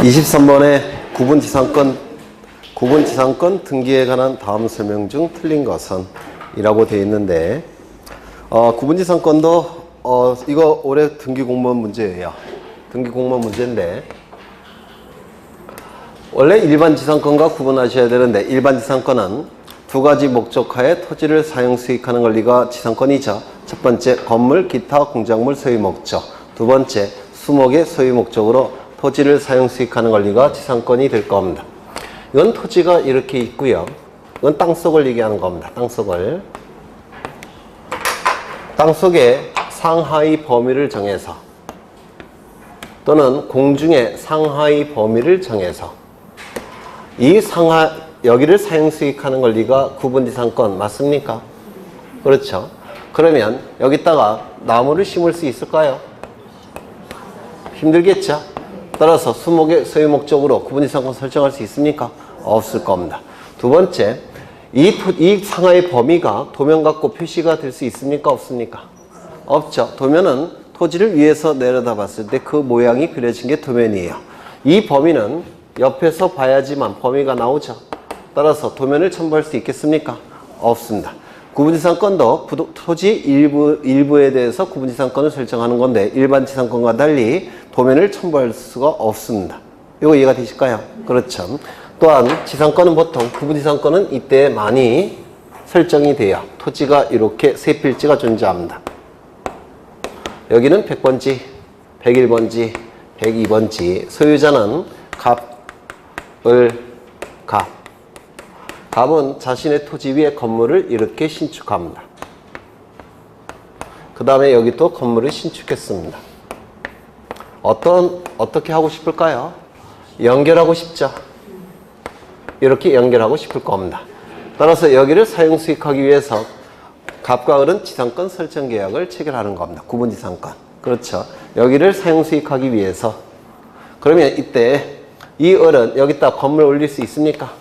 23번에 구분지상권 등기에 관한 다음 설명 중 틀린 것은? 이라고 되어 있는데, 구분지상권도, 이거 올해 등기공무원 문제예요. 등기공무원 문제인데, 원래 일반지상권과 구분하셔야 되는데, 일반지상권은 두 가지 목적하에 토지를 사용 수익하는 권리가 지상권이죠. 첫 번째, 건물, 기타, 공작물 소유 목적. 두 번째, 수목의 소유 목적으로 토지를 사용 수익하는 권리가 지상권이 될 겁니다. 이건 토지가 이렇게 있고요. 이건 땅속을 얘기하는 겁니다. 땅속을. 땅속의 상하이 범위를 정해서 또는 공중의 상하이 범위를 정해서 여기를 사용 수익하는 권리가 구분지상권 맞습니까? 그렇죠. 그러면 여기다가 나무를 심을 수 있을까요? 힘들겠죠. 따라서 수목의 소유 목적으로 구분지상권 설정할 수 있습니까? 없을 겁니다. 두 번째, 이 상하의 범위가 도면 갖고 표시가 될 수 있습니까? 없습니까? 없죠. 도면은 토지를 위에서 내려다 봤을 때 그 모양이 그려진 게 도면이에요. 이 범위는 옆에서 봐야지만 범위가 나오죠. 따라서 도면을 첨부할 수 있겠습니까? 없습니다. 구분지상권도 토지 일부에 대해서 구분지상권을 설정하는 건데 일반 지상권과 달리 도면을 첨부할 수가 없습니다. 이거 이해가 되실까요? 그렇죠. 또한 지상권은 보통 구분지상권은 이때 많이 설정이 돼요. 토지가 이렇게 세 필지가 존재합니다. 여기는 100번지, 101번지, 102번지. 소유자는 갑, 을, 갑. 갑은 자신의 토지 위에 건물을 이렇게 신축합니다. 그 다음에 여기 또 건물을 신축했습니다. 어떻게 하고 싶을까요? 연결하고 싶죠. 이렇게 연결하고 싶을 겁니다. 따라서 여기를 사용 수익하기 위해서 갑과 을은 지상권 설정 계약을 체결하는 겁니다. 구분지상권. 그렇죠. 여기를 사용 수익하기 위해서. 그러면 이때 이 을은 여기다 건물 올릴 수 있습니까?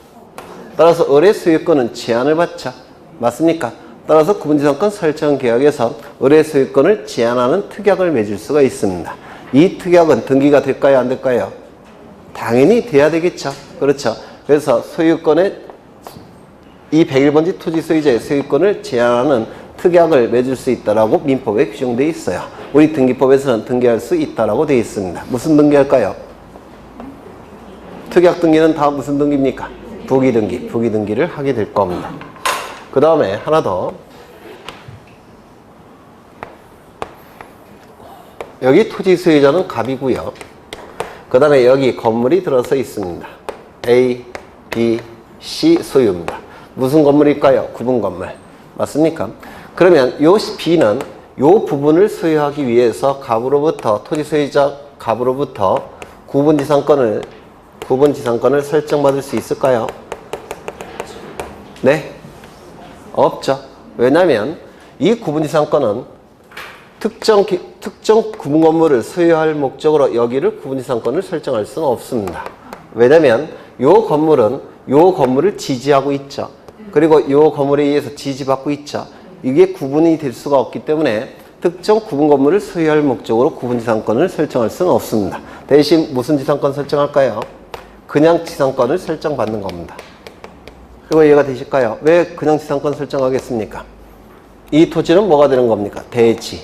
따라서 을의 소유권은 제한을 받죠. 맞습니까? 따라서 구분지상권 설정 계약에서 을의 소유권을 제한하는 특약을 맺을 수가 있습니다. 이 특약은 등기가 될까요? 안 될까요? 당연히 돼야 되겠죠. 그렇죠. 그래서 소유권의 이 101번지 토지 소유자의 소유권을 제한하는 특약을 맺을 수 있다라고 민법에 규정되어 있어요. 우리 등기법에서는 등기할 수 있다라고 되어 있습니다. 무슨 등기할까요? 특약 등기는 다 무슨 등기입니까? 부기등기. 부기등기를 하게 될 겁니다. 그 다음에 하나 더. 여기 토지 소유자는 갑이고요. 그 다음에 여기 건물이 들어서 있습니다. A, B, C 소유입니다. 무슨 건물일까요? 구분 건물. 맞습니까? 그러면 요 B는 요 부분을 소유하기 위해서 갑으로부터, 토지 소유자 갑으로부터 구분지상권을 설정받을 수 있을까요? 네? 없죠. 왜냐하면 이 구분지상권은 특정 구분 건물을 소유할 목적으로 여기를 구분지상권을 설정할 수는 없습니다. 왜냐하면 요 건물을 지지하고 있죠. 그리고 요 건물에 의해서 지지받고 있죠. 이게 구분이 될 수가 없기 때문에 특정 구분 건물을 소유할 목적으로 구분지상권을 설정할 수는 없습니다. 대신 무슨 지상권 설정할까요? 그냥 지상권을 설정받는 겁니다. 이거 이해가 되실까요? 왜 그냥 지상권 설정하겠습니까? 이 토지는 뭐가 되는 겁니까? 대지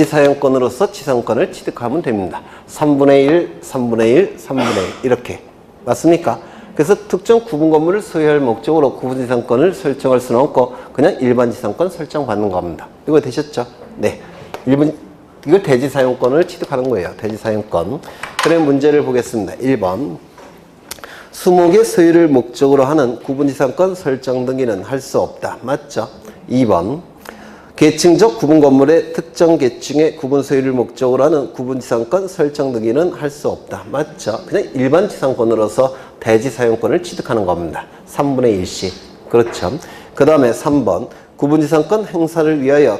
사용권으로서 지상권을 취득하면 됩니다. 3분의 1, 3분의 1, 3분의 1 이렇게. 맞습니까? 그래서 특정 구분 건물을 소유할 목적으로 구분지상권을 설정할 수는 없고 그냥 일반 지상권 설정받는 겁니다. 이거 되셨죠? 네. 이걸 대지 사용권을 취득하는 거예요. 대지 사용권. 그럼 문제를 보겠습니다. 1번. 수목의 소유를 목적으로 하는 구분지상권 설정 등기는 할 수 없다. 맞죠? 2번. 계층적 구분 건물의 특정 계층의 구분 소유를 목적으로 하는 구분지상권 설정 등기는 할 수 없다. 맞죠? 그냥 일반 지상권으로서 대지 사용권을 취득하는 겁니다. 3분의 1씩. 그렇죠. 그 다음에 3번. 구분지상권 행사를 위하여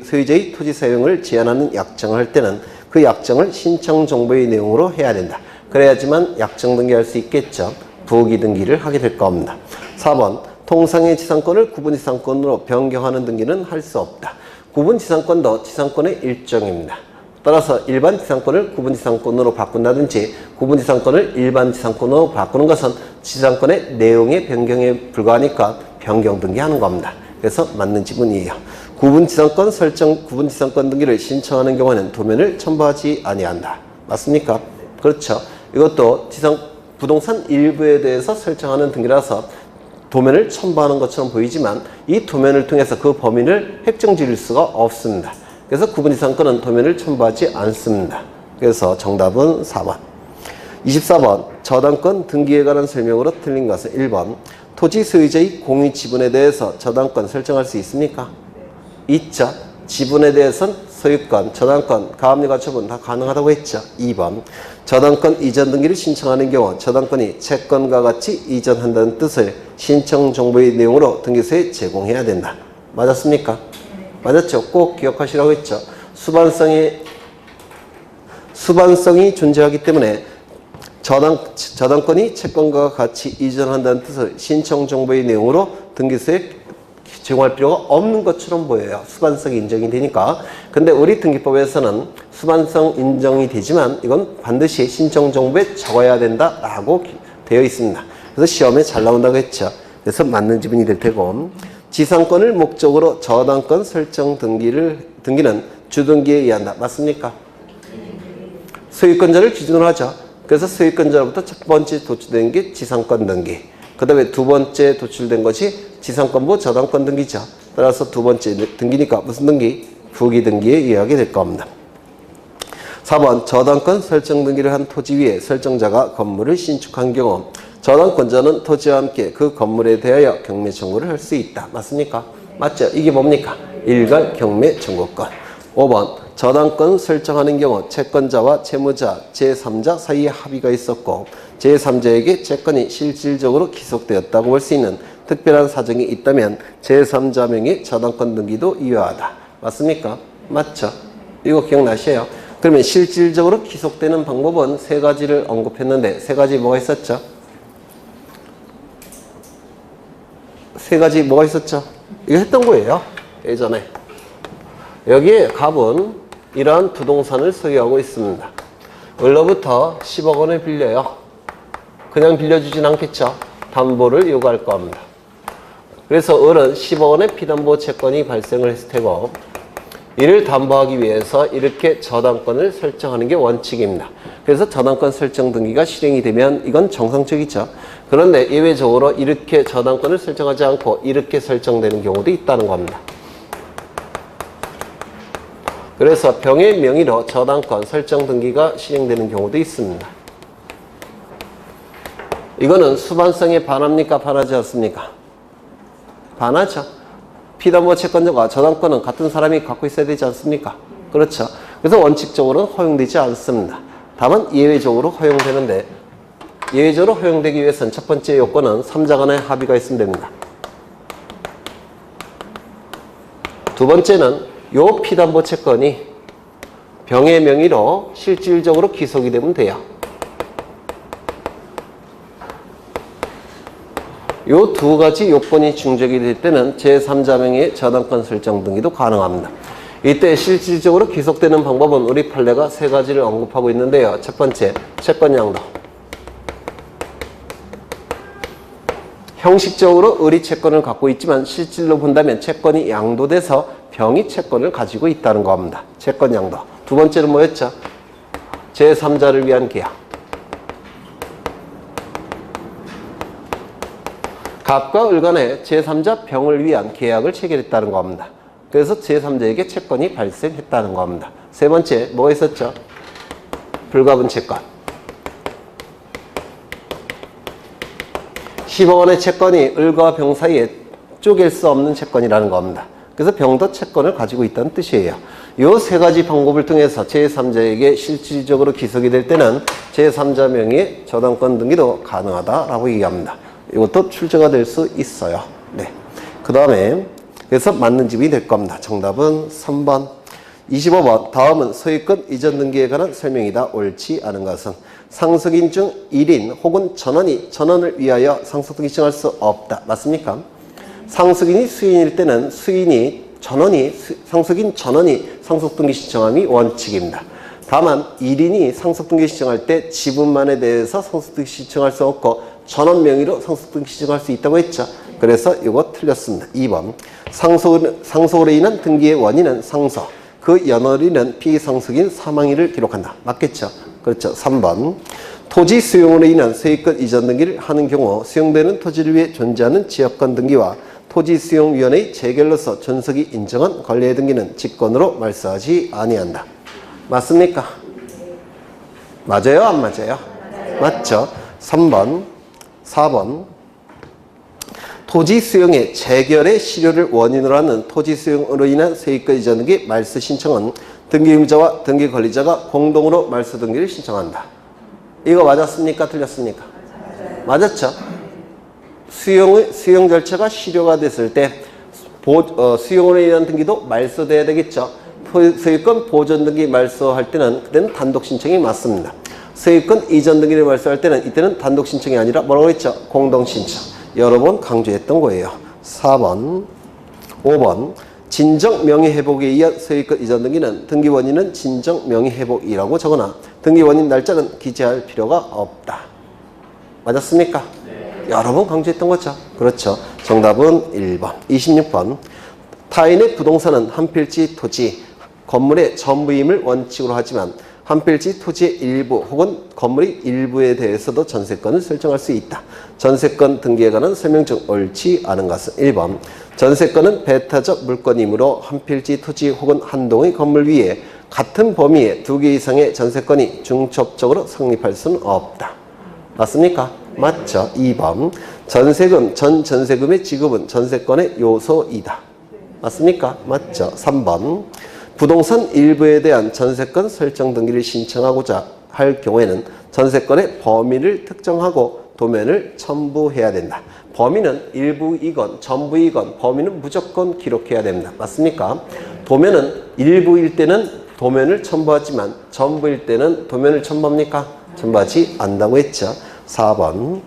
소유자의 토지 사용을 제한하는 약정을 할 때는 그 약정을 신청 정보의 내용으로 해야 된다. 그래야지만 약정 등기할 수 있겠죠. 부기 등기를 하게 될 겁니다. 4번. 통상의 지상권을 구분지상권으로 변경하는 등기는 할 수 없다. 구분지상권도 지상권의 일종입니다. 따라서 일반 지상권을 구분 지상권으로 바꾼다든지 구분 지상권을 일반 지상권으로 바꾸는 것은 지상권의 내용의 변경에 불과하니까 변경 등기하는 겁니다. 그래서 맞는 지문이에요. 구분 지상권 설정, 구분 지상권 등기를 신청하는 경우에는 도면을 첨부하지 아니한다. 맞습니까? 그렇죠. 이것도 부동산 일부에 대해서 설정하는 등기라서 도면을 첨부하는 것처럼 보이지만 이 도면을 통해서 그 범위를 획정 지을 수가 없습니다. 그래서 구분 지상권은 도면을 첨부하지 않습니다. 그래서 정답은 4번. 24번 저당권 등기에 관한 설명으로 틀린 것은 1번 토지 소유자의 공유 지분에 대해서 저당권 설정할 수 있습니까? 있죠. 지분에 대해서는 소유권, 저당권, 가압류가 처분 다 가능하다고 했죠. 2번 저당권 이전 등기를 신청하는 경우 저당권이 채권과 같이 이전한다는 뜻을 신청 정보의 내용으로 등기소에 제공해야 된다. 맞았습니까? 맞았죠. 꼭 기억하시라고 했죠. 수반성이 존재하기 때문에 저당권이 채권과 같이 이전한다는 뜻을 신청 정보의 내용으로 등기소에 제공할 필요가 없는 것처럼 보여요. 수반성이 인정이 되니까. 근데 우리 등기법에서는 수반성 인정이 되지만 이건 반드시 신청 정보에 적어야 된다라고 되어 있습니다. 그래서 시험에 잘 나온다고 했죠. 그래서 맞는 지문이 될 테고 지상권을 목적으로 저당권 설정 등기는 주등기에 의한다. 맞습니까? 소유권자를 기준으로 하죠. 그래서 소유권자로부터 첫 번째 도출된 게 지상권 등기. 그 다음에 두 번째 도출된 것이 지상권부 저당권 등기죠. 따라서 두 번째 등기니까 무슨 등기? 부기 등기에 의하게 될 겁니다. 4번 저당권 설정 등기를 한 토지 위에 설정자가 건물을 신축한 경우 저당권자는 토지와 함께 그 건물에 대하여 경매 청구를 할 수 있다. 맞습니까? 맞죠? 이게 뭡니까? 일괄 경매 청구권. 5번 저당권 설정하는 경우 채권자와 채무자, 제3자 사이에 합의가 있었고 제3자에게 채권이 실질적으로 기속되었다고 볼 수 있는 특별한 사정이 있다면 제3자 명의 저당권 등기도 유효하다. 맞습니까? 맞죠? 이거 기억나셔요? 그러면 실질적으로 기속되는 방법은 세 가지를 언급했는데 세 가지 뭐가 있었죠? 세 가지 뭐가 있었죠? 이거 했던 거예요. 예전에. 여기에 갑은 이러한 부동산을 소유하고 있습니다. 을로부터 10억 원을 빌려요. 그냥 빌려주진 않겠죠. 담보를 요구할 겁니다. 그래서 을은 10억 원의 피담보 채권이 발생을 했을 테고 이를 담보하기 위해서 이렇게 저당권을 설정하는 게 원칙입니다. 그래서 저당권 설정 등기가 실행이 되면 이건 정상적이죠. 그런데 예외적으로 이렇게 저당권을 설정하지 않고 이렇게 설정되는 경우도 있다는 겁니다. 그래서 병의 명의로 저당권 설정 등기가 실행되는 경우도 있습니다. 이거는 수반성에 반합니까? 반하지 않습니까? 반하죠. 피담보 채권자와 저당권은 같은 사람이 갖고 있어야 되지 않습니까? 그렇죠. 그래서 원칙적으로는 허용되지 않습니다. 다만 예외적으로 허용되는데 예외적으로 허용되기 위해서는 첫 번째 요건은 3자 간의 합의가 있으면 됩니다. 두 번째는 요 피담보 채권이 병의 명의로 실질적으로 기속이 되면 돼요. 요 두 가지 요건이 충족이 될 때는 제3자 명의의 저당권 설정 등기도 가능합니다. 이때 실질적으로 기속되는 방법은 우리 판례가 세 가지를 언급하고 있는데요. 첫 번째, 채권 양도. 형식적으로 을이 채권을 갖고 있지만 실질로 본다면 채권이 양도돼서 병이 채권을 가지고 있다는 겁니다. 채권 양도. 두 번째는 뭐였죠? 제3자를 위한 계약. 갑과 을 간에 제3자 병을 위한 계약을 체결했다는 겁니다. 그래서 제3자에게 채권이 발생했다는 겁니다. 세 번째, 뭐가 있었죠? 불가분 채권. 10억 원의 채권이 을과 병 사이에 쪼갤 수 없는 채권이라는 겁니다. 그래서 병도 채권을 가지고 있다는 뜻이에요. 이 세 가지 방법을 통해서 제3자에게 실질적으로 기속이 될 때는 제3자 명의의 저당권 등기도 가능하다라고 얘기합니다. 이것도 출제가 될 수 있어요. 네. 그 다음에 그래서 맞는 집이 될 겁니다. 정답은 3번. 25번. 다음은 소유권 이전 등기에 관한 설명이다. 옳지 않은 것은 상속인 중 1인 혹은 전원이 전원을 위하여 상속 등기 신청할 수 없다. 맞습니까? 상속인이 수인일 때는 수인이 상속인 전원이 상속등기 신청함이 원칙입니다. 다만 1인이 상속등기 신청할 때 지분만에 대해서 상속등기 신청할 수 없고 전원 명의로 상속등기 신청할 수 있다고 했죠. 그래서 이거 틀렸습니다. 2번 상속으로 인한 등기의 원인은 상속, 그 연월일은 피상속인 사망일을 기록한다. 맞겠죠? 그렇죠. 3번 토지 수용으로 인한 소유권 이전 등기를 하는 경우 수용되는 토지를 위해 존재하는 지역권 등기와 토지수용위원회의 재결로서 존속이 인정한 권리의 등기는 직권으로 말소하지 아니한다. 맞습니까? 맞아요? 안 맞아요? 맞죠? 3번, 4번 토지 수용의 재결의 실효를 원인으로 하는 토지 수용으로 인한 소유권 이전 등기 말소 신청은 등기 의무자와 등기 권리자가 공동으로 말소 등기를 신청한다. 이거 맞았습니까? 틀렸습니까? 맞았죠? 수용 절차가 실효가 됐을 때 수용으로 인한 등기도 말소돼야 되겠죠. 소유권 보존 등기 말소할 때는 그때는 단독 신청이 맞습니다. 소유권 이전 등기를 말소할 때는 이때는 단독 신청이 아니라 뭐라고 했죠? 공동 신청. 여러 번 강조했던 거예요. 4번, 5번 진정 명의회복에 의한 소유권 이전 등기는 등기 원인은 진정 명의회복이라고 적으나 등기 원인 날짜는 기재할 필요가 없다. 맞았습니까? 네. 여러 번 강조했던 거죠. 그렇죠. 정답은 1번. 26번 타인의 부동산은 한 필지 토지, 건물의 전부임을 원칙으로 하지만 한 필지 토지의 일부 혹은 건물의 일부에 대해서도 전세권을 설정할 수 있다. 전세권 등기에 관한 설명 중 옳지 않은 것은 1번 전세권은 배타적 물건이므로 한 필지 토지 혹은 한 동의 건물 위에 같은 범위의 2개 이상의 전세권이 중첩적으로 성립할 수는 없다. 맞습니까? 맞죠. 2번 전세금, 전 전세금의 지급은 전세권의 요소이다. 맞습니까? 맞죠. 3번 부동산 일부에 대한 전세권 설정 등기를 신청하고자 할 경우에는 전세권의 범위를 특정하고 도면을 첨부해야 된다. 범위는 일부이건 전부이건 범위는 무조건 기록해야 됩니다. 맞습니까? 도면은 일부일 때는 도면을 첨부하지만 전부일 때는 도면을 첨부합니까? 첨부하지 않는다고 했죠. 4번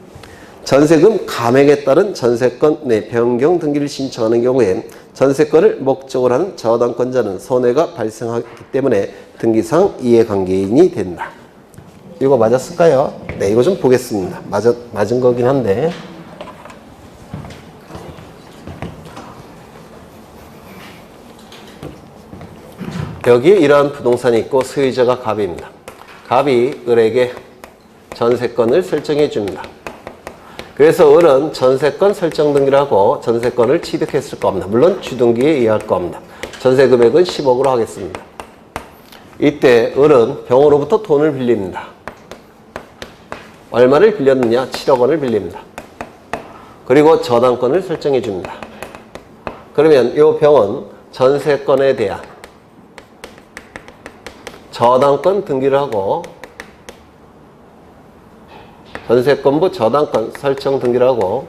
전세금 감액에 따른 전세권 내 변경 등기를 신청하는 경우에 전세권을 목적으로 하는 저당권자는 손해가 발생하기 때문에 등기상 이해관계인이 된다. 이거 맞았을까요? 네, 이거 좀 보겠습니다. 맞은 거긴 한데. 여기 이러한 부동산이 있고 소유자가 갑입니다. 갑이 을에게 전세권을 설정해 줍니다. 그래서 을은 전세권 설정 등기를 하고 전세권을 취득했을 겁니다. 물론 주등기에 의할 겁니다. 전세 금액은 10억으로 하겠습니다. 이때 을은 병으로부터 돈을 빌립니다. 얼마를 빌렸느냐? 7억 원을 빌립니다. 그리고 저당권을 설정해 줍니다. 그러면 이 병은 전세권에 대한 저당권 등기를 하고 전세권부 저당권 설정 등기를 하고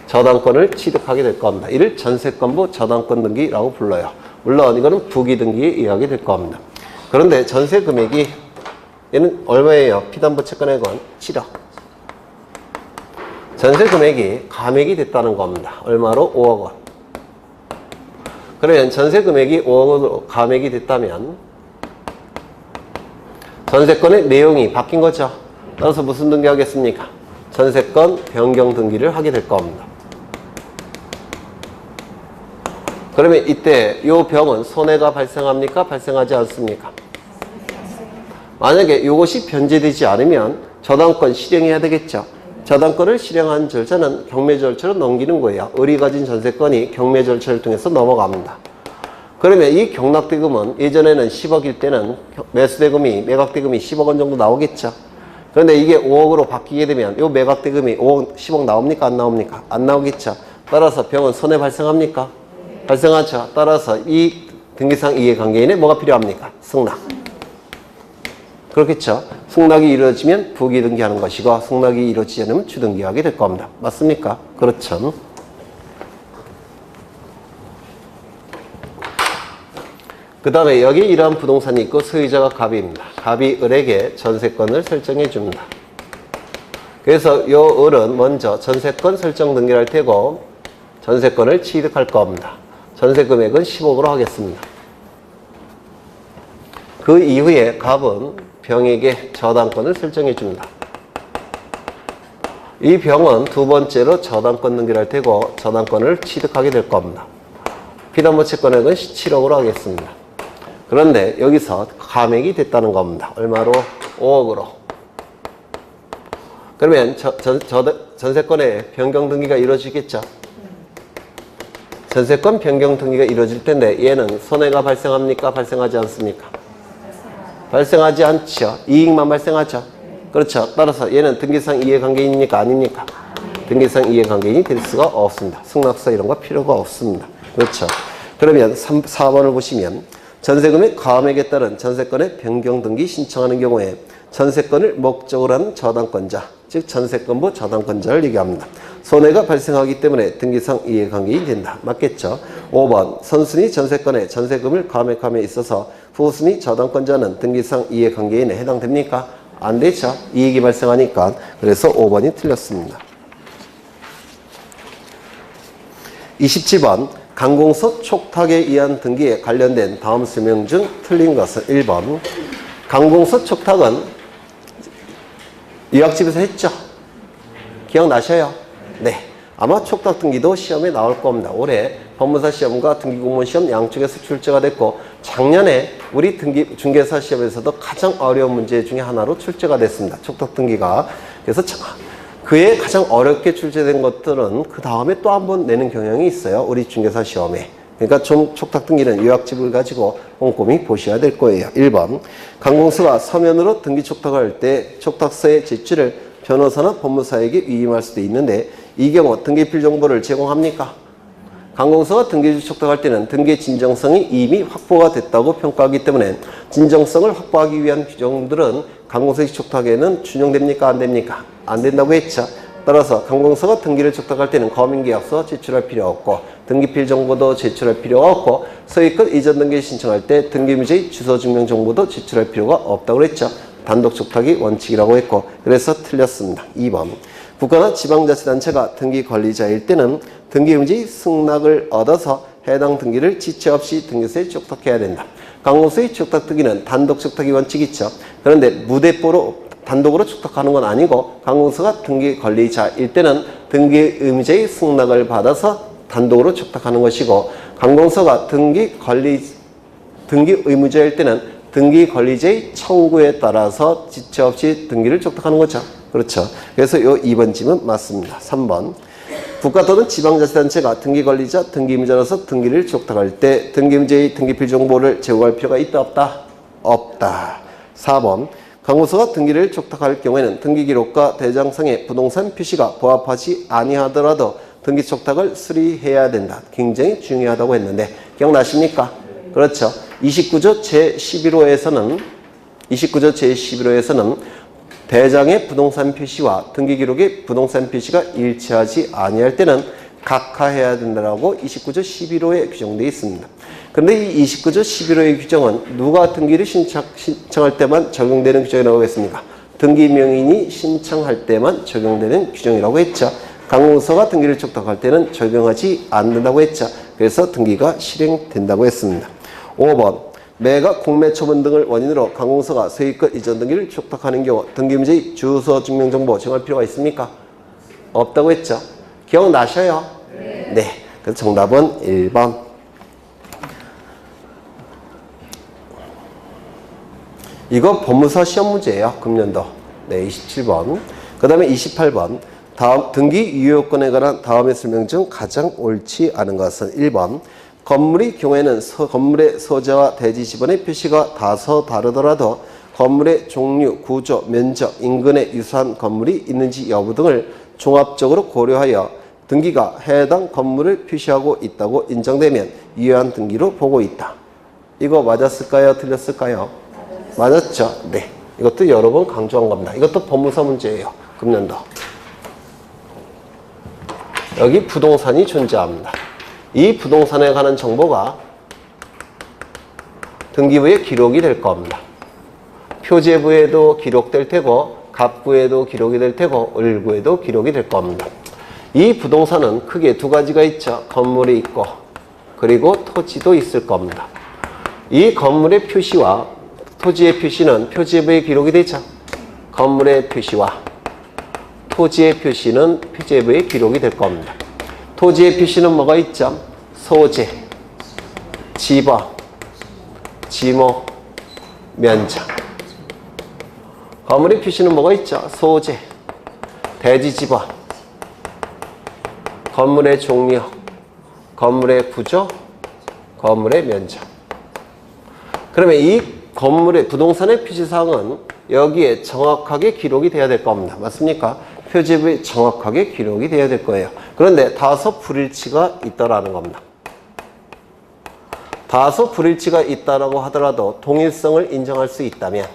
저당권을 취득하게 될 겁니다. 이를 전세권부 저당권 등기라고 불러요. 물론 이거는 부기 등기에 의하게 될 겁니다. 그런데 전세 금액이 얘는 얼마예요? 피담보 채권액은 7억. 전세 금액이 감액이 됐다는 겁니다. 얼마로? 5억 원. 그러면 전세 금액이 5억 원으로 감액이 됐다면 전세권의 내용이 바뀐 거죠. 따라서 무슨 등기 하겠습니까? 전세권 변경 등기를 하게 될 겁니다. 그러면 이때 이 병은 손해가 발생합니까? 발생하지 않습니까? 만약에 이것이 변제되지 않으면 저당권 실행해야 되겠죠. 저당권을 실행한 절차는 경매 절차로 넘기는 거예요. 을이 가진 전세권이 경매 절차를 통해서 넘어갑니다. 그러면 이 경락대금은 예전에는 10억일 때는 매수대금이 매각대금이 10억 원 정도 나오겠죠. 그런데 이게 5억으로 바뀌게 되면 이 매각대금이 5억, 10억 나옵니까? 안 나옵니까? 안 나오겠죠. 따라서 병은 손해 발생합니까? 발생하죠. 따라서 이 등기상 이해관계인에 뭐가 필요합니까? 승낙. 그렇겠죠. 승낙이 이루어지면 부기등기하는 것이고 승낙이 이루어지지 않으면 주등기하게 될 겁니다. 맞습니까? 그렇죠. 그 다음에 여기 이러한 부동산이 있고 소유자가 갑입니다. 갑이 을에게 전세권을 설정해 줍니다. 그래서 이 을은 먼저 전세권 설정 등기를 할 테고 전세권을 취득할 겁니다. 전세 금액은 10억으로 하겠습니다. 그 이후에 갑은 병에게 저당권을 설정해 줍니다. 이 병은 두 번째로 저당권 등기를 할 테고 저당권을 취득하게 될 겁니다. 피담보 채권액은 7억으로 하겠습니다. 그런데 여기서 감액이 됐다는 겁니다. 얼마로? 5억으로. 그러면 전세권의 변경 등기가 이루어지겠죠? 전세권 변경 등기가 이루어질 텐데 얘는 손해가 발생합니까? 발생하지 않습니까? 발생하지 않죠. 이익만 발생하죠. 그렇죠. 따라서 얘는 등기상 이해관계인입니까? 아닙니까? 등기상 이해관계인이 될 수가 없습니다. 승낙서 이런 거 필요가 없습니다. 그렇죠. 그러면 4번을 보시면 전세금의 감액에 따른 전세권의 변경 등기 신청하는 경우에 전세권을 목적으로 하는 저당권자, 즉 전세권부 저당권자를 얘기합니다. 손해가 발생하기 때문에 등기상 이해관계인이 된다. 맞겠죠? 5번 선순위 전세권의 전세금을 감액함에 있어서 후순위 저당권자는 등기상 이해관계인에 해당됩니까? 안 되죠. 이익이 발생하니까. 그래서 5번이 틀렸습니다. 27번 강공서 촉탁에 의한 등기에 관련된 다음 설명 중 틀린 것은 1번 강공서 촉탁은 유학집에서 했죠? 기억나셔요? 네. 아마 촉탁 등기도 시험에 나올 겁니다. 올해 법무사 시험과 등기공무원 시험 양쪽에서 출제가 됐고 작년에 우리 중개사 시험에서도 가장 어려운 문제 중에 하나로 출제가 됐습니다. 촉탁 등기가. 그래서 그에 가장 어렵게 출제된 것들은 그 다음에 또 한 번 내는 경향이 있어요. 우리 중개사 시험에. 그러니까 좀 촉탁 등기는 요약집을 가지고 꼼꼼히 보셔야 될 거예요. 1번 강공서가 서면으로 등기 촉탁할 때 촉탁서의 제출을 변호사나 법무사에게 위임할 수도 있는데 이 경우 등기필 정보를 제공합니까? 강공서가 등기주 촉탁할 때는 등기의 진정성이 이미 확보가 됐다고 평가하기 때문에 진정성을 확보하기 위한 규정들은 강공서의 촉탁에는 준용됩니까? 안 됩니까? 안 된다고 했죠. 따라서 강공서가 등기를 촉탁할 때는 검인계약서 제출할 필요 없고 등기필 정보도 제출할 필요가 없고 소유권 이전 등기 신청할 때 등기무죄의 주소증명 정보도 제출할 필요가 없다고 그랬죠. 단독 촉탁이 원칙이라고 했고 그래서 틀렸습니다. 2번 국가나 지방자치단체가 등기 권리자일 때는 등기무죄의 승낙을 얻어서 해당 등기를 지체 없이 등기소에 촉탁해야 된다. 강공서의 촉탁 등기는 단독 촉탁이 원칙이 있죠. 그런데 무대뽀로 단독으로 촉탁하는 건 아니고 강공서가 등기 권리자일 때는 등기 의무자의 승낙을 받아서 단독으로 촉탁하는 것이고 강공서가 등기 의무자일 때는 등기 권리자의 청구에 따라서 지체 없이 등기를 촉탁하는 거죠. 그렇죠. 그래서 요 2번 질문 맞습니다. 3번 국가 또는 지방자치단체가 등기 권리자, 등기 의무자로서 등기를 촉탁할 때 등기의무자의 등기필 정보를 제공할 필요가 있다 없다? 없다. 4번 강공서가 등기를 촉탁할 경우에는 등기기록과 대장성의 부동산 표시가 부합하지 아니하더라도 등기 촉탁을 수리해야 된다. 굉장히 중요하다고 했는데 기억나십니까? 그렇죠. 29조 제11호에서는 대장의 부동산 표시와 등기기록의 부동산 표시가 일치하지 아니할 때는 각하해야 된다라고 29조 11호에 규정되어 있습니다. 그런데 이 29조 11호의 규정은 누가 등기를 신청할 때만 적용되는 규정이라고 했습니까? 등기명인이 신청할 때만 적용되는 규정이라고 했죠. 강공서가 등기를 촉탁할 때는 적용하지 않는다고 했죠. 그래서 등기가 실행된다고 했습니다. 5번 매각, 공매 처분 등을 원인으로 강공서가 소유권 이전 등기를 촉탁하는 경우 등기문제의 주소 증명 정보 정할 필요가 있습니까? 없다고 했죠. 기억나셔요? 네. 그래서 정답은 1번. 이거 법무사 시험 문제예요. 금년도. 네, 27번. 그 다음에 28번. 다음 등기 유효권에 관한 다음의 설명 중 가장 옳지 않은 것은 1번 건물의 경우에는 건물의 소재와 대지 지번의 표시가 다소 다르더라도 건물의 종류, 구조, 면적, 인근에 유사한 건물이 있는지 여부 등을 종합적으로 고려하여 등기가 해당 건물을 표시하고 있다고 인정되면 유효한 등기로 보고 있다. 이거 맞았을까요? 틀렸을까요? 맞았죠? 네. 이것도 여러 번 강조한 겁니다. 이것도 법무사 문제예요. 금년도. 여기 부동산이 존재합니다. 이 부동산에 관한 정보가 등기부에 기록이 될 겁니다. 표제부에도 기록될 테고 갑부에도 기록이 될 테고 을구에도 기록이 될 겁니다. 이 부동산은 크게 두 가지가 있죠. 건물이 있고 그리고 토지도 있을 겁니다. 이 건물의 표시와 토지의 표시는 표지부에 기록이 되죠. 건물의 표시와 토지의 표시는 표지부에 기록이 될 겁니다. 토지의 표시는 뭐가 있죠? 소재, 지번, 지목, 면적. 건물의 표시는 뭐가 있죠? 소재, 대지 지번, 건물의 종류, 건물의 구조, 건물의 면적. 그러면 이 건물의 부동산의 표시사항은 여기에 정확하게 기록이 돼야 될 겁니다. 맞습니까? 표지부에 정확하게 기록이 돼야 될 거예요. 그런데 다소 불일치가 있다라는 겁니다. 다소 불일치가 있다라고 하더라도 동일성을 인정할 수 있다면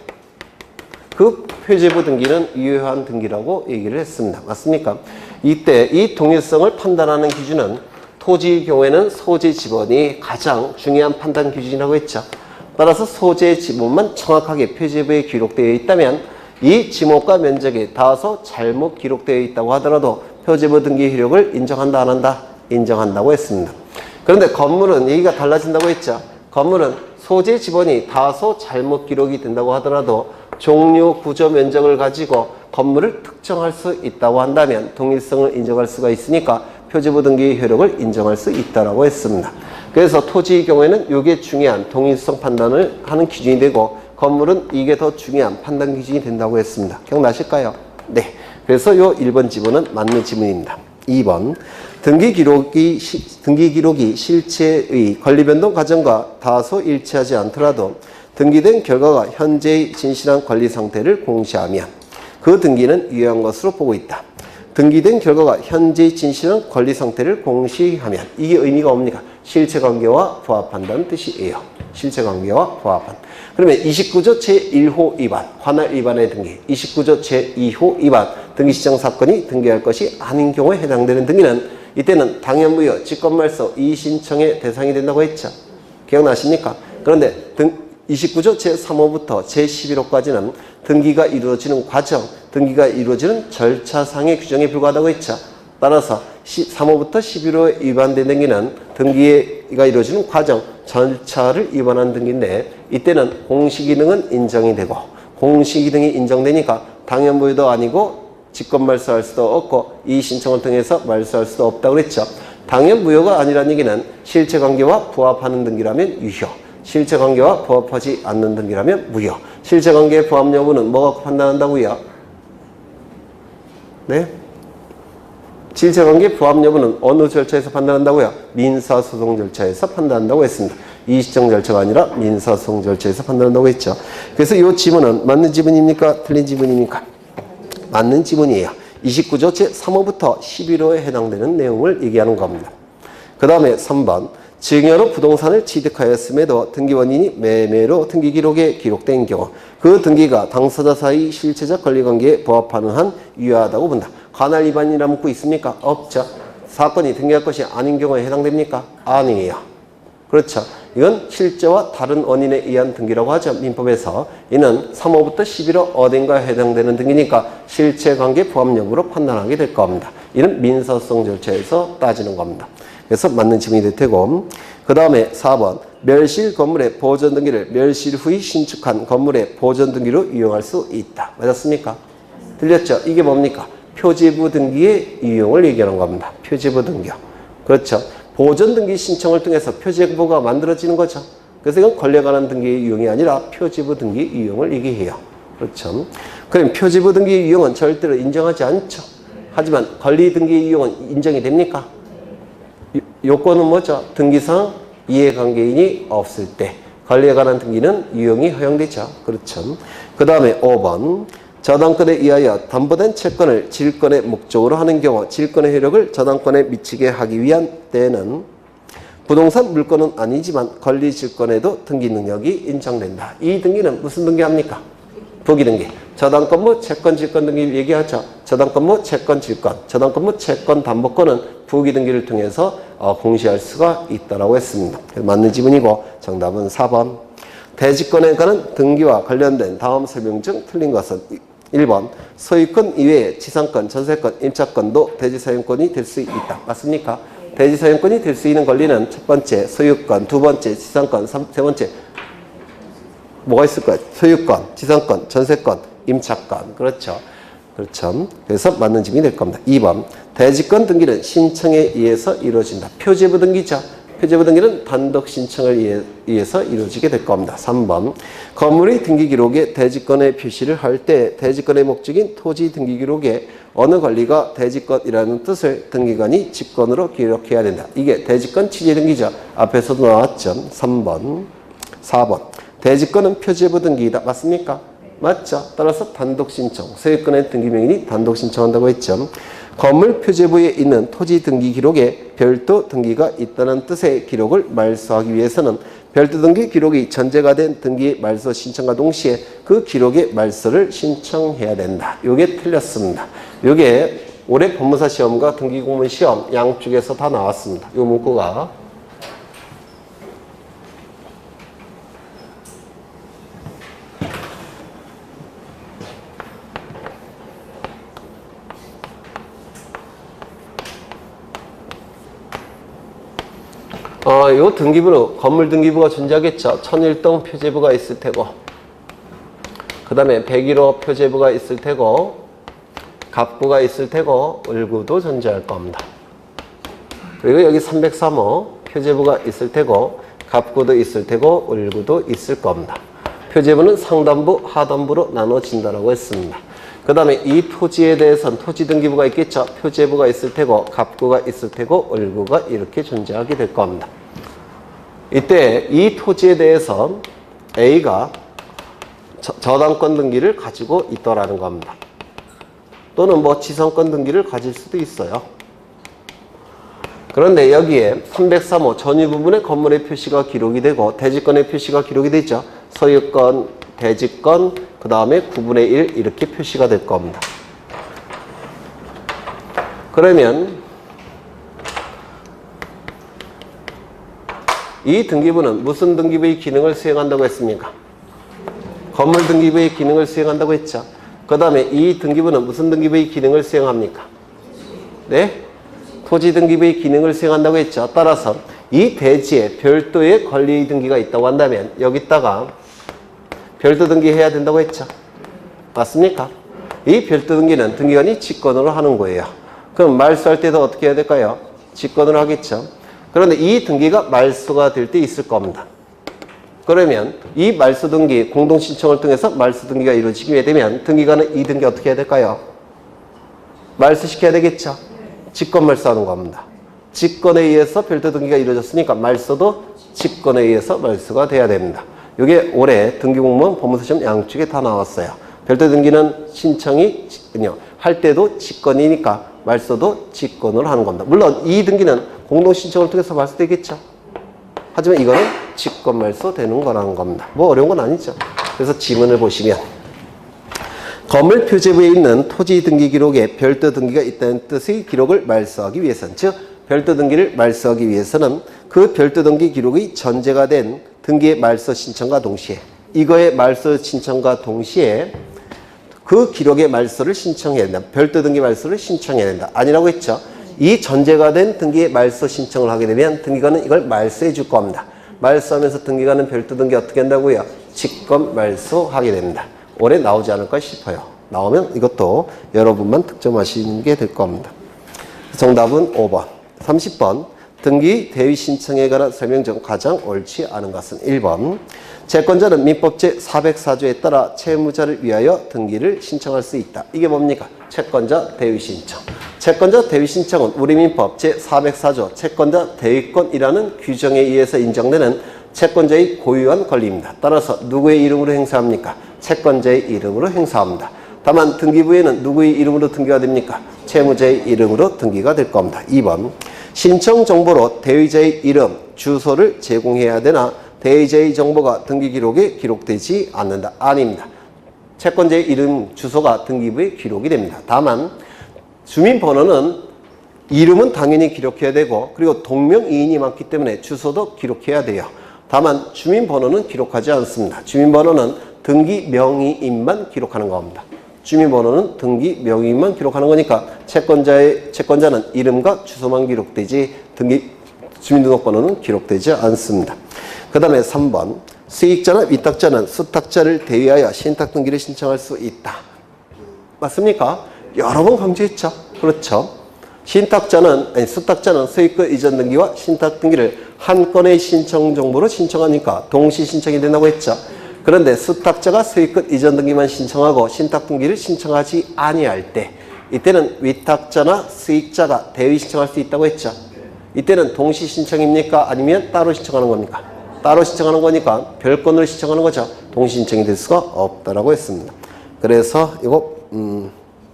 그 표지부 등기는 유효한 등기라고 얘기를 했습니다. 맞습니까? 이때 이 동일성을 판단하는 기준은 토지의 경우에는 소재 지번이 가장 중요한 판단 기준이라고 했죠. 따라서 소재 지목만 정확하게 표지부에 기록되어 있다면 이 지목과 면적이 다소 잘못 기록되어 있다고 하더라도 표지부 등기 효력을 인정한다 안 한다? 인정한다고 했습니다. 그런데 건물은 얘기가 달라진다고 했죠. 건물은 소재 지번이 다소 잘못 기록이 된다고 하더라도 종류, 구조, 면적을 가지고 건물을 특정할 수 있다고 한다면 동일성을 인정할 수가 있으니까 표지부 등기 효력을 인정할 수 있다고 했습니다. 그래서 토지의 경우에는 이게 중요한 동일성 판단을 하는 기준이 되고 건물은 이게 더 중요한 판단 기준이 된다고 했습니다. 기억나실까요? 네. 그래서 요 1번 지문은 맞는 지문입니다. 2번. 등기 기록이 실체의 권리 변동 과정과 다소 일치하지 않더라도 등기된 결과가 현재의 진실한 권리 상태를 공시하면 그 등기는 유효한 것으로 보고 있다. 등기된 결과가 현재의 진실한 권리 상태를 공시하면 이게 의미가 뭡니까? 실체관계와 부합한다는 뜻이에요. 실체관계와 부합한. 그러면 29조 제1호 위반, 관할 위반의 등기, 29조 제2호 위반, 등기 시정 사건이 등기할 것이 아닌 경우에 해당되는 등기는 이때는 당연무효, 직권말소, 이의신청의 대상이 된다고 했죠. 기억나십니까? 그런데 29조 제3호부터 제11호까지는 등기가 이루어지는 과정, 등기가 이루어지는 절차상의 규정에 불과하다고 했죠. 따라서 3호부터 11호에 위반된 등기는 등기가 이루어지는 과정, 절차를 위반한 등기인데 이때는 공시기능은 인정이 되고 공시기능이 인정되니까 당연무효도 아니고 직권말소할 수도 없고 이의신청을 통해서 말소할 수도 없다고 그랬죠. 당연무효가 아니라는 얘기는 실체관계와 부합하는 등기라면 유효, 실체관계와 부합하지 않는 등기라면 무효. 실체관계의 부합 여부는 뭐가 판단한다고요? 네? 실체관계 부합 여부는 어느 절차에서 판단한다고요? 민사소송 절차에서 판단한다고 했습니다. 이의시정 절차가 아니라 민사소송 절차에서 판단한다고 했죠. 그래서 이 지문은 맞는 지문입니까? 틀린 지문입니까? 맞는 지문이에요. 29조 제3호부터 11호에 해당되는 내용을 얘기하는 겁니다. 그 다음에 3번. 증여로 부동산을 취득하였음에도 등기 원인이 매매로 등기 기록에 기록된 경우 그 등기가 당사자 사이 실체적 권리관계에 부합하는 한 유효하다고 본다. 관할 위반이라 묻고 있습니까? 없죠. 사건이 등기할 것이 아닌 경우에 해당됩니까? 아니에요. 그렇죠. 이건 실제와 다른 원인에 의한 등기라고 하죠. 민법에서. 이는 3호부터 11호 어딘가에 해당되는 등기니까 실체관계 부합 여부로 판단하게 될 겁니다. 이는 민사소송 절차에서 따지는 겁니다. 그래서 맞는 지문이 될 테고 그 다음에 4번 멸실 건물의 보존 등기를 멸실 후에 신축한 건물의 보존 등기로 이용할 수 있다. 맞았습니까? 들렸죠? 이게 뭡니까? 표지부 등기의 이용을 얘기하는 겁니다. 표지부 등기요. 그렇죠. 보존 등기 신청을 통해서 표지부가 만들어지는 거죠. 그래서 이건 권리에 관한 등기의 이용이 아니라 표지부 등기 이용을 얘기해요. 그렇죠. 그럼 표지부 등기 이용은 절대로 인정하지 않죠. 하지만 권리 등기 이용은 인정이 됩니까? 요건은 뭐죠? 등기상 이해관계인이 없을 때 권리에 관한 등기는 이용이 허용되죠. 그렇죠. 그 다음에 5번 저당권에 의하여 담보된 채권을 질권의 목적으로 하는 경우 질권의 효력을 저당권에 미치게 하기 위한 때는 부동산 물권은 아니지만 권리 질권에도 등기 능력이 인정된다. 이 등기는 무슨 등기합니까? 부기 등기. 저당권무 채권 질권 등기를 얘기하죠. 저당권무 채권 질권, 저당권무 채권 담보권은 부기 등기를 통해서 공시할 수가 있다고 했습니다. 맞는 지문이고 정답은 4번. 대지권에 관한 등기와 관련된 다음 설명 중 틀린 것은 1번 소유권 이외에 지상권, 전세권, 임차권도 대지사용권이 될 수 있다. 맞습니까? 대지 소유권이 될 수 있는 권리는 첫 번째 소유권, 두 번째 지상권, 세 번째 뭐가 있을까요? 소유권, 지상권, 전세권, 임차권. 그렇죠. 그렇죠. 그래서 맞는 질문이 될 겁니다. 2번. 대지권 등기는 신청에 의해서 이루어진다. 표제부 등기죠. 표제부 등기는 단독 신청을 의해서 이루어지게 될 겁니다. 3번. 건물의 등기 기록에 대지권의 표시를 할 때 대지권의 목적인 토지 등기 기록에 어느 권리가 대지권이라는 뜻을 등기관이 직권으로 기록해야 된다. 이게 대지권 취지 등기죠. 앞에서도 나왔죠. 3번. 4번. 대지권은 표제부 등기이다. 맞습니까? 맞죠. 따라서 단독 신청. 소유권의 등기명인이 단독 신청한다고 했죠. 건물 표제부에 있는 토지 등기 기록에 별도 등기가 있다는 뜻의 기록을 말소하기 위해서는 별도 등기 기록이 전제가 된 등기 말소 신청과 동시에 그 기록의 말소를 신청해야 된다. 요게 틀렸습니다. 요게 올해 법무사 시험과 등기 공무원 시험 양쪽에서 다 나왔습니다. 요 문구가. 요 등기부는 건물 등기부가 존재하겠죠. 1001동 표제부가 있을 테고, 그 다음에 101호 표제부가 있을 테고, 갑부가 있을 테고, 을구도 존재할 겁니다. 그리고 여기 303호 표제부가 있을 테고, 갑구도 있을 테고, 을구도 있을 겁니다. 표제부는 상단부, 하단부로 나눠진다라고 했습니다. 그 다음에 이 토지에 대해서는 토지 등기부가 있겠죠. 표제부가 있을 테고, 갑구가 있을 테고, 을구가 이렇게 존재하게 될 겁니다. 이때 이 토지에 대해서 A가 저당권 등기를 가지고 있더라는 겁니다. 또는 뭐 지상권 등기를 가질 수도 있어요. 그런데 여기에 303호 전유 부분의 건물의 표시가 기록이 되고 대지권의 표시가 기록이 되죠. 소유권, 대지권, 그 다음에 9분의 1 이렇게 표시가 될 겁니다. 그러면 이 등기부는 무슨 등기부의 기능을 수행한다고 했습니까? 건물 등기부의 기능을 수행한다고 했죠. 그 다음에 이 등기부는 무슨 등기부의 기능을 수행합니까? 네? 토지 등기부의 기능을 수행한다고 했죠. 따라서 이 대지에 별도의 권리 등기가 있다고 한다면 여기다가 별도 등기해야 된다고 했죠. 맞습니까? 이 별도 등기는 등기관이 직권으로 하는 거예요. 그럼 말소할 때도 어떻게 해야 될까요? 직권으로 하겠죠. 그런데 이 등기가 말소가 될 때 있을 겁니다. 그러면 이 말소 등기, 공동 신청을 통해서 말소 등기가 이루어지게 되면 등기관은 이 등기 어떻게 해야 될까요? 말소시켜야 되겠죠. 직권 말소하는 겁니다. 직권에 의해서 별도 등기가 이루어졌으니까 말소도 직권에 의해서 말소가 돼야 됩니다. 이게 올해 등기공무원 법무사 시험 양쪽에 다 나왔어요. 별도 등기는 신청이 할 때도 직권이니까 말소도 직권으로 하는 겁니다. 물론 이 등기는 공동 신청을 통해서 말소되겠죠. 하지만 이거는 직권 말소 되는 거라는 겁니다. 뭐 어려운 건 아니죠. 그래서 지문을 보시면 건물 표제부에 있는 토지 등기 기록에 별도 등기가 있다는 뜻의 기록을 말소하기 위해서는, 즉 별도 등기를 말소하기 위해서는 그 별도 등기 기록이 전제가 된 등기의 말소 신청과 동시에, 이거의 말소 신청과 동시에 그 기록의 말소를 신청해야 된다. 별도 등기 말소를 신청해야 된다. 아니라고 했죠. 이 전제가 된 등기의 말소 신청을 하게 되면 등기관은 이걸 말소해 줄 겁니다. 말소하면서 등기관은 별도 등기 어떻게 한다고요? 직권 말소하게 됩니다. 올해 나오지 않을까 싶어요. 나오면 이것도 여러분만 득점하시는 게 될 겁니다. 정답은 5번. 30번. 등기 대위 신청에 관한 설명 중 가장 옳지 않은 것은 1번. 채권자는 민법 제404조에 따라 채무자를 위하여 등기를 신청할 수 있다. 이게 뭡니까? 채권자 대위 신청. 채권자 대위 신청은 우리 민법 제404조 채권자 대위권이라는 규정에 의해서 인정되는 채권자의 고유한 권리입니다. 따라서 누구의 이름으로 행사합니까? 채권자의 이름으로 행사합니다. 다만 등기부에는 누구의 이름으로 등기가 됩니까? 채무자의 이름으로 등기가 될 겁니다. 2번. 신청 정보로 대위자의 이름, 주소를 제공해야 되나 대위자의 정보가 등기 기록에 기록되지 않는다. 아닙니다. 채권자의 이름, 주소가 등기부에 기록이 됩니다. 다만 주민번호는 이름은 당연히 기록해야 되고 그리고 동명이인이 많기 때문에 주소도 기록해야 돼요. 다만 주민번호는 기록하지 않습니다. 주민번호는 등기 명의인만 기록하는 겁니다. 주민번호는 등기 명의만 기록하는 거니까 채권자는 이름과 주소만 기록되지 주민등록번호는 기록되지 않습니다. 그 다음에 3번 수익자나 위탁자는 수탁자를 대위하여 신탁 등기를 신청할 수 있다. 맞습니까? 여러 번 강조했죠. 그렇죠. 수탁자는 소유권 이전 등기와 신탁 등기를 한 건의 신청 정보로 신청하니까 동시 신청이 된다고 했죠. 그런데 수탁자가 소유권 이전 등기만 신청하고 신탁 등기를 신청하지 아니할 때 이때는 위탁자나 수익자가 대위 신청할 수 있다고 했죠. 이때는 동시 신청입니까? 아니면 따로 신청하는 겁니까? 따로 신청하는 거니까 별건으로 신청하는 거죠. 동시 신청이 될 수가 없다라고 했습니다. 그래서 이거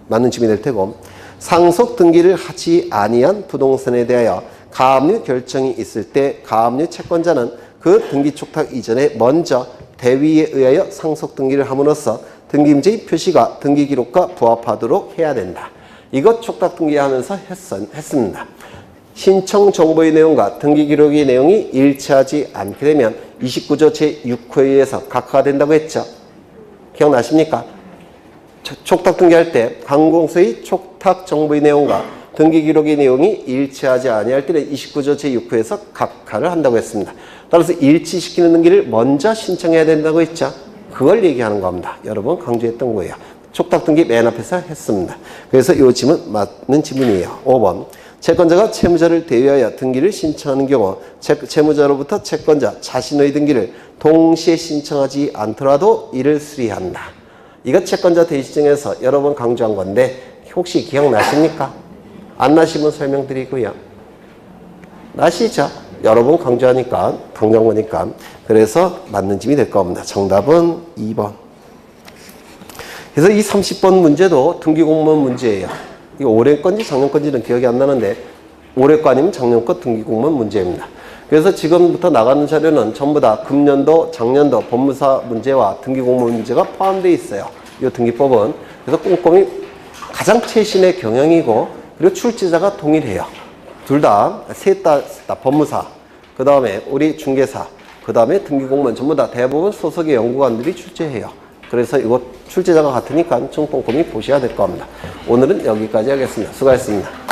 맞는 질문이 될 테고 상속 등기를 하지 아니한 부동산에 대하여 가압류 결정이 있을 때 가압류 채권자는 그 등기 촉탁 이전에 먼저 대위에 의하여 상속 등기를 함으로써 등기문제의 표시가 등기 기록과 부합하도록 해야 된다. 이것 촉탁 등기하면서 했습니다. 신청 정보의 내용과 등기 기록의 내용이 일치하지 않게 되면 29조 제6호에 의해서 각하가 된다고 했죠. 기억나십니까? 촉탁 등기할 때 관공서의 촉탁 정보의 내용과 등기 기록의 내용이 일치하지 아니할 때는 29조 제6호에서 각하를 한다고 했습니다. 따라서 일치시키는 등기를 먼저 신청해야 된다고 했죠. 그걸 얘기하는 겁니다. 여러 번 강조했던 거예요. 촉탁 등기 맨 앞에서 했습니다. 그래서 이 질문 맞는 질문이에요. 5번 채권자가 채무자를 대위하여 등기를 신청하는 경우 채무자로부터 채권자 자신의 등기를 동시에 신청하지 않더라도 이를 수리한다. 이거 채권자 대위 신청에서 여러 번 강조한 건데 혹시 기억나십니까? 안 나시면 설명드리고요. 나시죠? 여러 번 강조하니까 강조한 거니까. 그래서 맞는 질문이 될 겁니다. 정답은 2번. 그래서 이 30번 문제도 등기공무원 문제예요. 이거 올해 건지 작년 건지는 기억이 안 나는데 올해 거 아니면 작년 거 등기공무원 문제입니다. 그래서 지금부터 나가는 자료는 전부 다 금년도, 작년도 법무사 문제와 등기공무원 문제가 포함되어 있어요. 이 등기법은. 그래서 꼼꼼히 가장 최신의 경영이고 그리고 출제자가 동일해요. 둘 다, 셋 다 법무사, 그 다음에 우리 중개사, 그 다음에 등기공무원 전부 다 대부분 소속의 연구관들이 출제해요. 그래서 이거 출제자가 같으니까 좀 꼼꼼히 보셔야 될 겁니다. 오늘은 여기까지 하겠습니다. 수고하셨습니다.